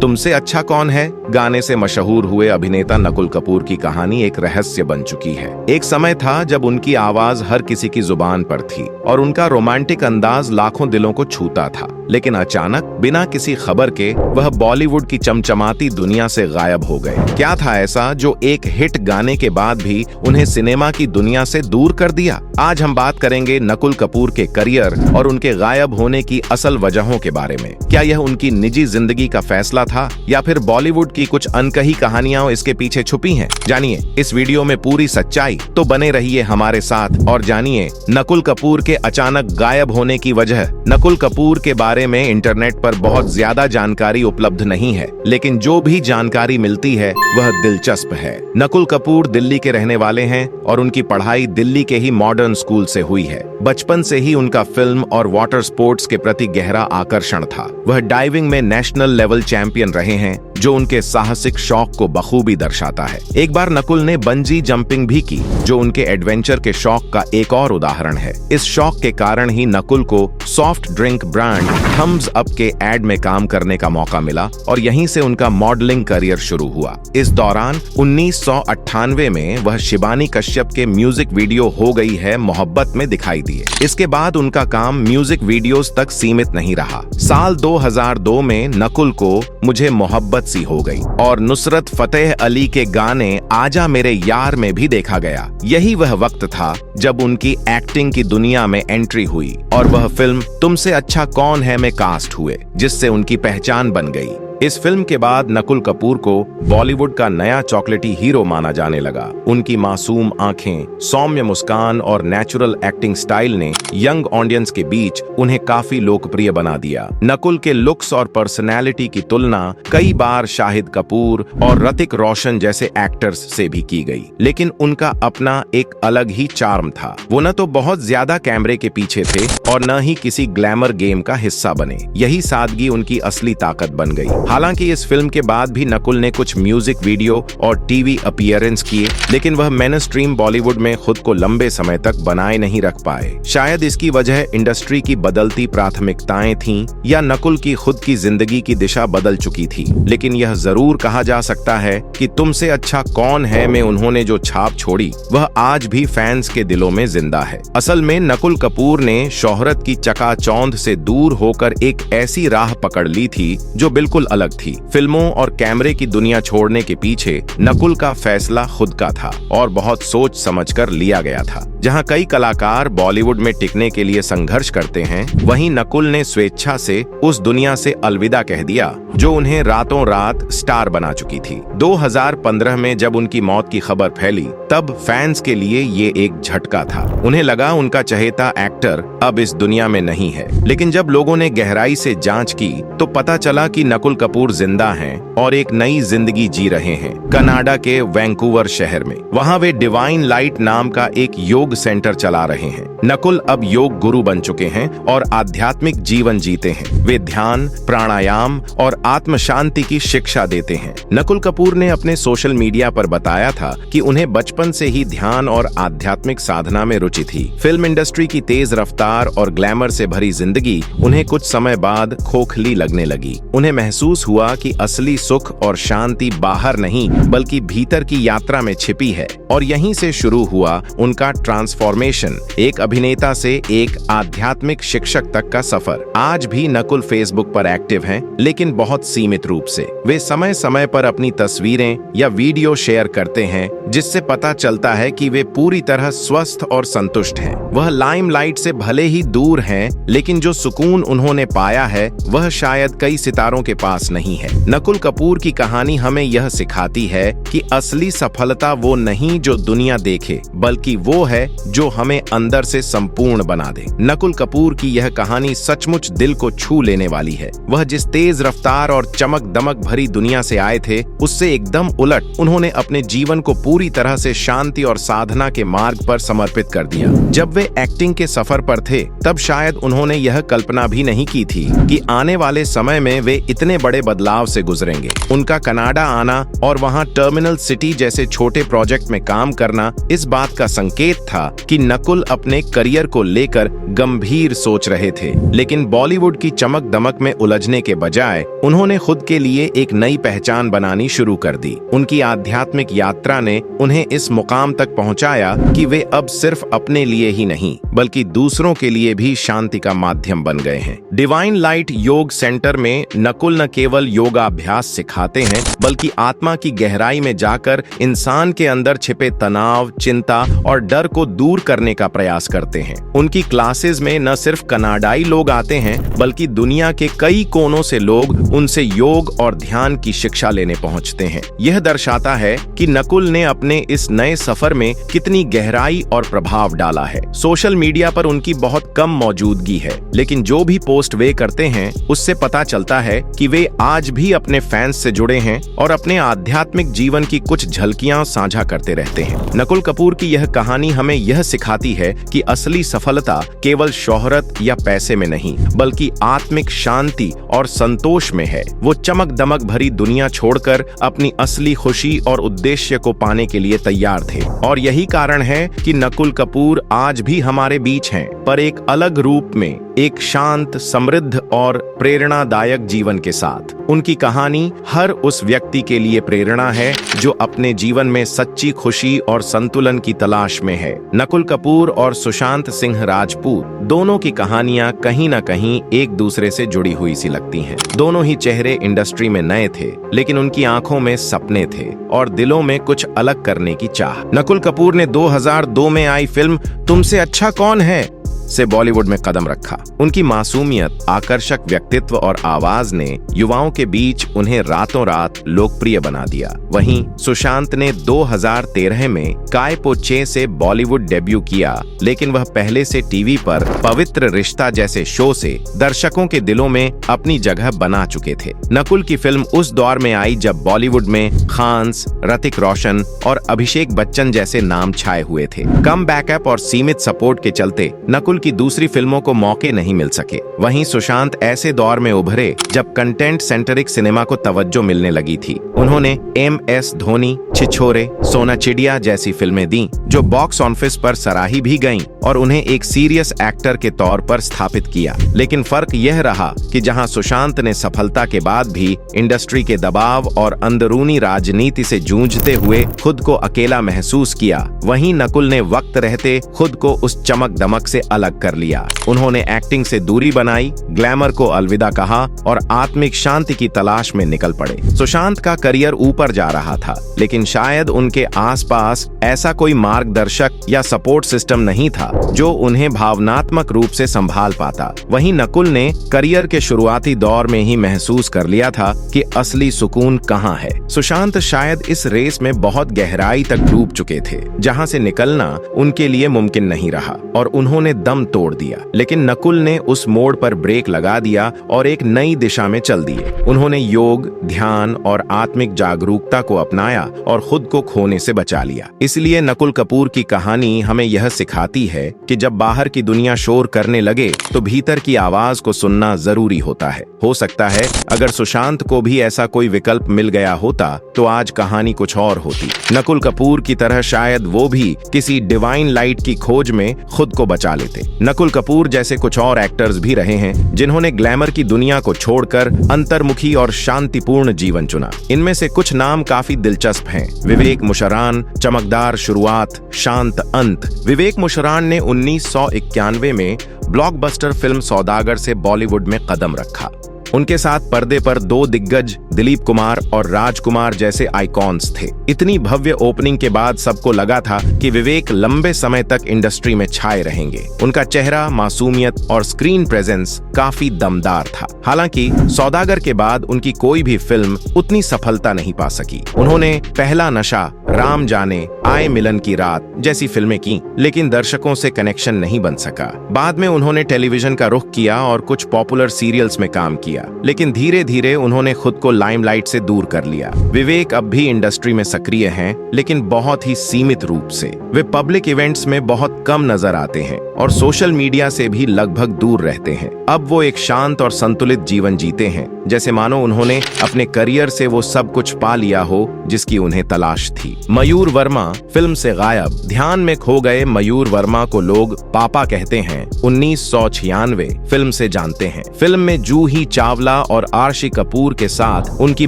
तुमसे अच्छा कौन है गाने से मशहूर हुए अभिनेता नकुल कपूर की कहानी एक रहस्य बन चुकी है। एक समय था जब उनकी आवाज हर किसी की जुबान पर थी और उनका रोमांटिक अंदाज लाखों दिलों को छूता था, लेकिन अचानक बिना किसी खबर के वह बॉलीवुड की चमचमाती दुनिया से गायब हो गए। क्या था ऐसा जो एक हिट गाने के बाद भी उन्हें सिनेमा की दुनिया से दूर कर दिया? आज हम बात करेंगे नकुल कपूर के करियर और उनके गायब होने की असल वजहों के बारे में। क्या यह उनकी निजी जिंदगी का फैसला था या फिर बॉलीवुड की कुछ अनकही कहानियां इसके पीछे छुपी हैं? जानिए इस वीडियो में पूरी सच्चाई। तो बने रहिए हमारे साथ और जानिए नकुल कपूर के अचानक गायब होने की वजह। नकुल कपूर के बारे में इंटरनेट पर बहुत ज्यादा जानकारी उपलब्ध नहीं है, लेकिन जो भी जानकारी मिलती है वह दिलचस्प है। नकुल कपूर दिल्ली के रहने वाले हैं और उनकी पढ़ाई दिल्ली के ही मॉडर्न स्कूल से हुई है। बचपन से ही उनका फिल्म और वाटर स्पोर्ट्स के प्रति गहरा आकर्षण था। वह डाइविंग में नेशनल लेवल चैंपियन रहे हैं, जो उनके साहसिक शौक को बखूबी दर्शाता है। एक बार नकुल ने बंजी जंपिंग भी की, जो उनके एडवेंचर के शौक का एक और उदाहरण है। इस शौक के कारण ही नकुल को soft drink brand Thums Up के एड में काम करने का मौका मिला और यहीं से उनका मॉडलिंग करियर शुरू हुआ। इस दौरान 1998 में वह शिबानी कश्यप के म्यूजिक वीडियो हो गई है मोहब्बत में दिखाई दिए। इसके बाद उनका काम म्यूजिक वीडियोस तक सीमित नहीं रहा। साल 2002 में नकुल को मुझे मोहब्बत सी हो गई और नुसरत फतेह अली के गाने आजा मेरे यार में भी देखा गया। यही वह वक्त था जब उनकी एक्टिंग की दुनिया में एंट्री हुई और वह फिल्म तुमसे अच्छा कौन है में कास्ट हुए, जिससे उनकी पहचान बन गई। इस फिल्म के बाद नकुल कपूर को बॉलीवुड का नया चॉकलेटी हीरो माना जाने लगा। उनकी मासूम आंखें, सौम्य मुस्कान और नेचुरल एक्टिंग स्टाइल ने यंग ऑडियंस के बीच उन्हें काफी लोकप्रिय बना दिया। नकुल के लुक्स और पर्सनैलिटी की तुलना कई बार शाहिद कपूर और ऋतिक रोशन जैसे एक्टर्स से भी की गई, लेकिन उनका अपना एक अलग ही चार्म था। वो न तो बहुत ज्यादा कैमरे के पीछे थे और न ही किसी ग्लैमर गेम का हिस्सा बने। यही सादगी उनकी असली ताकत बन गई। हालांकि इस फिल्म के बाद भी नकुल ने कुछ म्यूजिक वीडियो और टीवी अपीयरेंस किए, लेकिन वह मेन स्ट्रीम बॉलीवुड में खुद को लंबे समय तक बनाए नहीं रख पाए। शायद इसकी वजह इंडस्ट्री की बदलती प्राथमिकताएं थीं या नकुल की खुद की जिंदगी की दिशा बदल चुकी थी। लेकिन यह जरूर कहा जा सकता है कि तुमसे अच्छा कौन है में उन्होंने जो छाप छोड़ी वह आज भी फैंस के दिलों में जिंदा है। असल में नकुल कपूर ने शोहरत की चकाचौंध से दूर होकर एक ऐसी राह पकड़ ली थी जो बिल्कुल अलग थी। फिल्मों और कैमरे की दुनिया छोड़ने के पीछे नकुल का फैसला खुद का था और बहुत सोच समझकर लिया गया था। जहां कई कलाकार बॉलीवुड में टिकने के लिए संघर्ष करते हैं, वहीं नकुल ने स्वेच्छा से उस दुनिया से अलविदा कह दिया जो उन्हें रातों रात स्टार बना चुकी थी। 2015 में जब उनकी मौत की खबर फैली, तब फैंस के लिए ये एक झटका था। उन्हें लगा उनका चहेता एक्टर अब इस दुनिया में नहीं है, लेकिन जब लोगों ने गहराई से जांच की तो पता चला कि नकुल कपूर जिंदा हैं और एक नई जिंदगी जी रहे हैं कनाडा के वैंकूवर शहर में। वहां वे डिवाइन लाइट नाम का एक योग सेंटर चला रहे हैं। नकुल अब योग गुरु बन चुके हैं और आध्यात्मिक जीवन जीते हैं। वे ध्यान, प्राणायाम और आत्म शांति की शिक्षा देते हैं। नकुल कपूर ने अपने सोशल मीडिया पर बताया था कि उन्हें बचपन से ही ध्यान और आध्यात्मिक साधना में रुचि थी। फिल्म इंडस्ट्री की तेज रफ्तार और ग्लैमर से भरी जिंदगी उन्हें कुछ समय बाद खोखली लगने लगी। उन्हें महसूस हुआ कि असली सुख और शांति बाहर नहीं बल्कि भीतर की यात्रा में छिपी है और यहीं से शुरू हुआ उनका ट्रांसफॉर्मेशन, एक अभिनेता से एक आध्यात्मिक शिक्षक तक का सफर। आज भी नकुल फेसबुक पर एक्टिव हैं, लेकिन बहुत सीमित रूप से। वे समय समय पर अपनी तस्वीरें या वीडियो शेयर करते हैं, जिससे पता चलता है कि वे पूरी तरह स्वस्थ और संतुष्ट हैं। वह लाइमलाइट से भले ही दूर हैं, लेकिन जो सुकून उन्होंने पाया है वह शायद कई सितारों के पास नहीं है। नकुल कपूर की कहानी हमें यह सिखाती है कि असली सफलता वो नहीं जो दुनिया देखे, बल्कि वो है जो हमें अंदर से संपूर्ण बना दे। नकुल कपूर की यह कहानी सचमुच दिल को छू लेने वाली है। वह जिस तेज रफ्तार और चमक दमक भरी दुनिया से आए थे, उससे एकदम उलट उन्होंने अपने जीवन को पूरी तरह से शांति और साधना के मार्ग पर समर्पित कर दिया। जब वे एक्टिंग के सफर पर थे, तब शायद उन्होंने यह कल्पना भी नहीं की थी कि आने वाले समय में वे इतने बड़े बदलाव से गुजरेंगे। उनका कनाडा आना और वहां टर्मिनल सिटी जैसे छोटे प्रोजेक्ट में काम करना इस बात का संकेत था कि नकुल अपने करियर को लेकर गंभीर सोच रहे थे। लेकिन बॉलीवुड की चमक दमक में उलझने के बजाय उन्होंने खुद के लिए एक नई पहचान बनानी शुरू कर दी। उनकी आध्यात्मिक यात्रा ने उन्हें इस मुकाम तक पहुंचाया कि वे अब सिर्फ अपने लिए ही नहीं बल्कि दूसरों के लिए भी शांति का माध्यम बन गए हैं। डिवाइन लाइट योग सेंटर में नकुल न केवल योगाभ्यास सिखाते हैं बल्कि आत्मा की गहराई में जाकर इंसान के अंदर छिपे तनाव, चिंता और डर को दूर करने का प्रयास करते हैं। उनकी क्लासेस में न सिर्फ कनाडाई लोग आते हैं बल्कि दुनिया के कई कोनों से लोग उनसे योग और ध्यान की शिक्षा लेने पहुंचते हैं। यह दर्शाता है कि नकुल ने अपने इस नए सफर में कितनी गहराई और प्रभाव डाला है। सोशल मीडिया पर उनकी बहुत कम मौजूदगी है, लेकिन जो भी पोस्ट वे करते हैं उससे पता चलता है कि वे आज भी अपने फैंस से जुड़े हैं और अपने आध्यात्मिक जीवन की कुछ झलकियां साझा करते रहते हैं। नकुल कपूर की यह कहानी हमें यह सिखाती है कि असली सफलता केवल शोहरत या पैसे में नहीं बल्कि आत्मिक शांति और संतोष में है। वो चमक दमक भरी दुनिया छोड़कर अपनी असली खुशी और उद्देश्य को पाने के लिए तैयार थे और यही कारण है कि नकुल कपूर आज भी हमारे बीच हैं, पर एक अलग रूप में, एक शांत, समृद्ध और प्रेरणादायक जीवन के साथ। उनकी कहानी हर उस व्यक्ति के लिए प्रेरणा है जो अपने जीवन में सच्ची खुशी और संतुलन की तलाश में है। नकुल कपूर और सुशांत सिंह राजपूत दोनों की कहानियां कहीं न कहीं एक दूसरे से जुड़ी हुई सी लगती हैं। दोनों ही चेहरे इंडस्ट्री में नए थे, लेकिन उनकी आंखों में सपने थे और दिलों में कुछ अलग करने की चाह। नकुल कपूर ने 2002 में आई फिल्म तुमसे अच्छा कौन है से बॉलीवुड में कदम रखा। उनकी मासूमियत, आकर्षक व्यक्तित्व और आवाज ने युवाओं के बीच उन्हें रातों रात लोकप्रिय बना दिया। वहीं सुशांत ने 2013 में काय पो चे से बॉलीवुड डेब्यू किया, लेकिन वह पहले से टीवी पर पवित्र रिश्ता जैसे शो से दर्शकों के दिलों में अपनी जगह बना चुके थे। नकुल की फिल्म उस दौर में आई जब बॉलीवुड में खान्स, ऋतिक रोशन और अभिषेक बच्चन जैसे नाम छाए हुए थे। कम बैकअप और सीमित सपोर्ट के चलते नकुल की दूसरी फिल्मों को मौके नहीं मिल सके। वहीं सुशांत ऐसे दौर में उभरे जब कंटेंट सेंट्रिक सिनेमा को तवज्जो मिलने लगी थी। उन्होंने MS धोनी, छिछोरे, सोना चिड़िया जैसी फिल्में दी जो बॉक्स ऑफिस पर सराही भी गईं और उन्हें एक सीरियस एक्टर के तौर पर स्थापित किया। लेकिन फर्क यह रहा कि जहां सुशांत ने सफलता के बाद भी इंडस्ट्री के दबाव और अंदरूनी राजनीति से जूझते हुए खुद को अकेला महसूस किया, वहीं नकुल ने वक्त रहते खुद को उस चमक दमक से अलग कर लिया। उन्होंने एक्टिंग से दूरी बनाई, ग्लैमर को अलविदा कहा और आत्मिक शांति की तलाश में निकल पड़े। सुशांत का करियर ऊपर जा रहा था, लेकिन शायद उनके आसपास ऐसा कोई मार्गदर्शक या सपोर्ट सिस्टम नहीं था जो उन्हें भावनात्मक रूप से संभाल पाता। वहीं नकुल ने करियर के शुरुआती दौर में ही महसूस कर लिया था कि असली सुकून कहाँ है। सुशांत शायद इस रेस में बहुत गहराई तक डूब चुके थे, जहां से निकलना उनके लिए मुमकिन नहीं रहा और उन्होंने दम तोड़ दिया। लेकिन नकुल ने उस मोड़ पर ब्रेक लगा दिया और एक नई दिशा में चल दिए। उन्होंने योग, ध्यान और आत्मिक जागरूकता को अपनाया और खुद को खोने से बचा लिया। इसलिए नकुल कपूर की कहानी हमें यह सिखाती है कि जब बाहर की दुनिया शोर करने लगे तो भीतर की आवाज को सुनना जरूरी होता है। हो सकता है अगर सुशांत को भी ऐसा कोई विकल्प मिल गया होता तो आज कहानी कुछ और होती। नकुल कपूर की तरह शायद वो भी किसी डिवाइन लाइट की खोज में खुद को बचा लेते। नकुल कपूर जैसे कुछ और एक्टर्स भी रहे हैं जिन्होंने ग्लैमर की दुनिया को छोड़कर अंतर्मुखी और शांतिपूर्ण जीवन चुना। इनमें से कुछ नाम काफी दिलचस्प हैं। विवेक मुशर्रान, चमकदार शुरुआत, शांत अंत। विवेक मुशर्रान ने 1991 में ब्लॉकबस्टर फिल्म सौदागर से बॉलीवुड में कदम रखा। उनके साथ पर्दे पर दो दिग्गज दिलीप कुमार और राजकुमार जैसे आइकॉन्स थे। इतनी भव्य ओपनिंग के बाद सबको लगा था कि विवेक लंबे समय तक इंडस्ट्री में छाए रहेंगे। उनका चेहरा, मासूमियत और स्क्रीन प्रेजेंस काफी दमदार था। हालांकि सौदागर के बाद उनकी कोई भी फिल्म उतनी सफलता नहीं पा सकी। उन्होंने पहला नशा, राम जाने, आए मिलन की रात जैसी फिल्में की, लेकिन दर्शकों से कनेक्शन नहीं बन सका। बाद में उन्होंने टेलीविजन का रुख किया और कुछ पॉपुलर सीरियल्स में काम किया, लेकिन धीरे धीरे उन्होंने खुद को लाइमलाइट से दूर कर लिया। विवेक अब भी इंडस्ट्री में सक्रिय हैं, लेकिन बहुत ही सीमित रूप से। वे पब्लिक इवेंट्स में बहुत कम नजर आते हैं। और सोशल मीडिया से भी लगभग दूर रहते हैं। अब वो एक शांत और संतुलित जीवन जीते हैं, जैसे मानो उन्होंने अपने करियर से वो सब कुछ पा लिया हो जिसकी उन्हें तलाश थी। मयूर वर्मा फिल्म से गायब। ध्यान में खो गए मयूर वर्मा को लोग पापा कहते हैं। 1996 फिल्म से जानते हैं। फिल्म में जूही चावला और आर्शी कपूर के साथ उनकी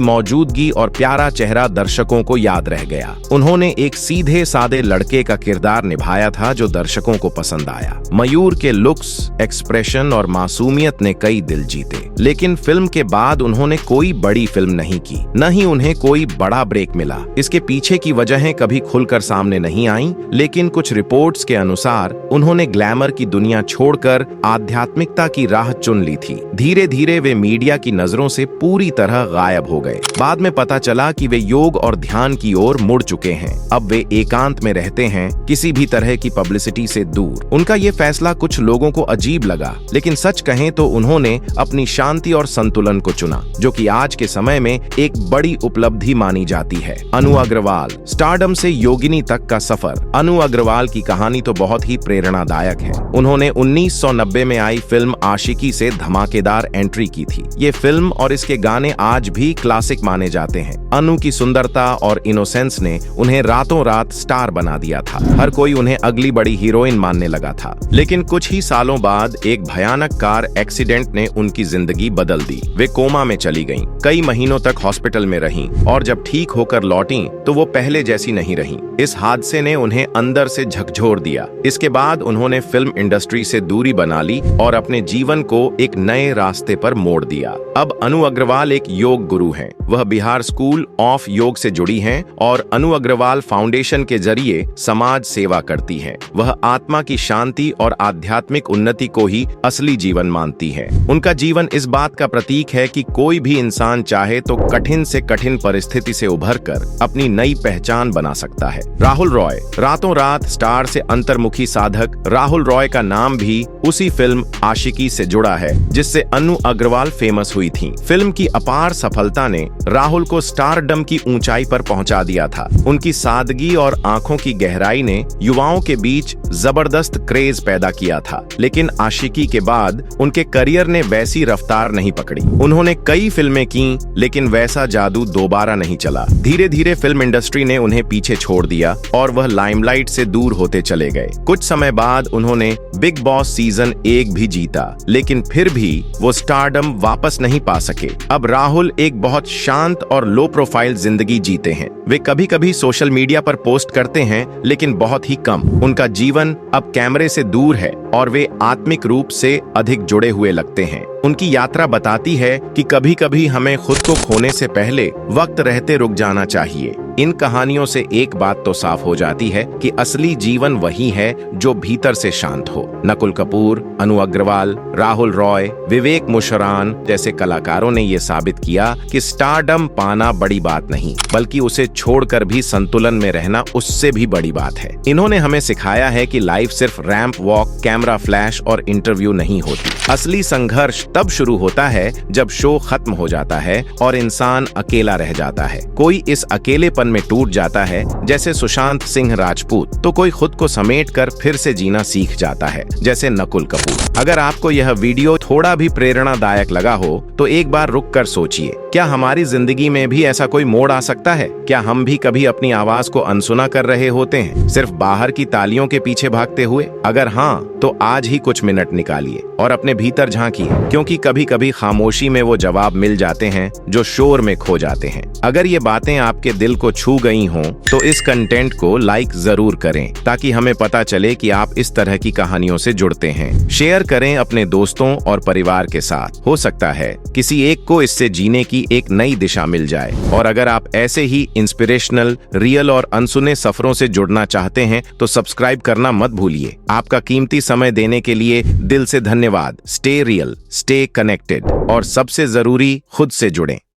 मौजूदगी और प्यारा चेहरा दर्शकों को याद रह गया। उन्होंने एक सीधे सादे लड़के का किरदार निभाया था जो दर्शकों को पसंद आया। मयूर के लुक्स, एक्सप्रेशन और मासूमियत ने कई दिल जीते, लेकिन फिल्म के बाद उन्होंने कोई बड़ी फिल्म नहीं की, न ही उन्हें कोई बड़ा ब्रेक मिला। इसके पीछे की वजहें कभी खुलकर सामने नहीं आईं, लेकिन कुछ रिपोर्ट्स के अनुसार उन्होंने ग्लैमर की दुनिया छोड़कर आध्यात्मिकता की राह चुन ली थी। धीरे धीरे वे मीडिया की नजरों से पूरी तरह गायब हो गए। बाद में पता चला कि वे योग और ध्यान की ओर मुड़ चुके हैं। अब वे एकांत में रहते हैं, किसी भी तरह की पब्लिसिटी से दूर। उनका ये फैसला कुछ लोगों को अजीब लगा, लेकिन सच कहें तो उन्होंने अपनी शांति और संतुलन को चुना, जो कि आज के समय में एक बड़ी उपलब्धि मानी जाती है। अनु अग्रवाल, स्टारडम से योगिनी तक का सफर। अनु अग्रवाल की कहानी तो बहुत ही प्रेरणादायक है। उन्होंने 1990 में आई फिल्म आशिकी से धमाकेदार एंट्री की थी। ये फिल्म और इसके गाने आज भी क्लासिक माने जाते हैं। अनु की सुंदरता और इनोसेंस ने उन्हें रातों रात स्टार बना दिया था। हर कोई उन्हें अगली बड़ी हीरोइन मानने लगा था। लेकिन कुछ ही सालों बाद एक भयानक कार एक्सीडेंट ने उनकी जिंदगी बदल दी। वे कोमा में चली गईं, कई महीनों तक हॉस्पिटल में रहीं और जब ठीक होकर लौटीं तो वो पहले जैसी नहीं रहीं। इस हादसे ने उन्हें अंदर से झकझोर दिया। इसके बाद उन्होंने फिल्म इंडस्ट्री से दूरी बना ली और अपने जीवन को एक नए रास्ते पर मोड़ दिया। अब अनु अग्रवाल एक योग गुरु हैं। वह बिहार स्कूल ऑफ योग से जुड़ी हैं और अनु अग्रवाल फाउंडेशन के जरिए समाज सेवा करती हैं। वह आत्मा की शांति और आध्यात्मिक उन्नति को ही असली जीवन मानती है। उनका जीवन इस बात का प्रतीक है कि कोई भी इंसान चाहे तो कठिन से कठिन परिस्थिति से उभरकर अपनी नई पहचान बना सकता है। राहुल रॉय, रातों रात स्टार से अंतर्मुखी साधक राहुल रॉय का नाम भी उसी फिल्म आशिकी से जुड़ा है जिससे अनु अग्रवाल फेमस हुई थी। फिल्म की अपार सफलता ने राहुल को स्टारडम की ऊंचाई पर पहुंचा दिया था। उनकी सादगी और आंखों की गहराई ने युवाओं के बीच जबरदस्त क्रेज पैदा किया था। लेकिन आशिकी के बाद उनके करियर ने वैसी रफ्तार नहीं पकड़ी। उन्होंने कई फिल्में की, लेकिन वैसा जादू दोबारा नहीं चला। धीरे धीरे फिल्म इंडस्ट्री ने उन्हें पीछे छोड़ दिया और वह लाइमलाइट से दूर होते चले गए। कुछ समय बाद उन्होंने बिग बॉस सीजन 1 भी जीता, लेकिन फिर भी वो स्टारडम वापस नहीं पा सके। अब राहुल एक बहुत शांत और लो प्रोफाइल जिंदगी जीते हैं। वे कभी कभी सोशल मीडिया पर पोस्ट करते हैं, लेकिन बहुत ही कम। उनका जीवन अब कैमरे से दूर है और वे आत्मिक रूप से अधिक जुड़े हुए लगते हैं। उनकी यात्रा बताती है कि कभी कभी हमें खुद को खोने से पहले वक्त रहते रुक जाना चाहिए। इन कहानियों से एक बात तो साफ हो जाती है कि असली जीवन वही है जो भीतर से शांत हो। नकुल कपूर, अनु अग्रवाल, राहुल रॉय, विवेक मुशरान जैसे कलाकारों ने ये साबित किया कि स्टारडम पाना बड़ी बात नहीं, बल्कि उसे छोड़कर भी संतुलन में रहना उससे भी बड़ी बात है। इन्होंने हमें सिखाया है कि लाइफ सिर्फ रैंप वॉक, कैमरा फ्लैश और इंटरव्यू नहीं होती। असली संघर्ष तब शुरू होता है जब शो खत्म हो जाता है और इंसान अकेला रह जाता है। कोई इस अकेलेपन में टूट जाता है, जैसे सुशांत सिंह राजपूत, तो कोई खुद को समेटकर फिर से जीना सीख जाता है, जैसे नकुल कपूर। अगर आपको यह वीडियो थोड़ा भी प्रेरणादायक लगा हो तो एक बार रुक कर सोचिए, क्या हमारी जिंदगी में भी ऐसा कोई मोड़ आ सकता है? क्या हम भी कभी अपनी आवाज को अनसुना कर रहे होते हैं, सिर्फ बाहर की तालियों के पीछे भागते हुए? अगर हाँ, तो आज ही कुछ मिनट निकालिए और अपने भीतर झांकिए, क्योंकि कभी कभी खामोशी में वो जवाब मिल जाते हैं जो शोर में खो जाते हैं। अगर ये बातें आपके दिल को छू गई हों तो इस कंटेंट को लाइक जरूर करें, ताकि हमें पता चले कि आप इस तरह की कहानियों से जुड़ते हैं। शेयर करें अपने दोस्तों और परिवार के साथ। हो सकता है किसी एक को इससे जीने की एक नई दिशा मिल जाए। और अगर आप ऐसे ही इंस्पिरेशनल, रियल और अनसुने सफरों से जुड़ना चाहते हैं तो सब्सक्राइब करना मत भूलिए। आपका कीमती समय देने के लिए दिल से धन्यवाद। स्टे रियल, स्टे कनेक्टेड और सबसे जरूरी, खुद से जुड़ें।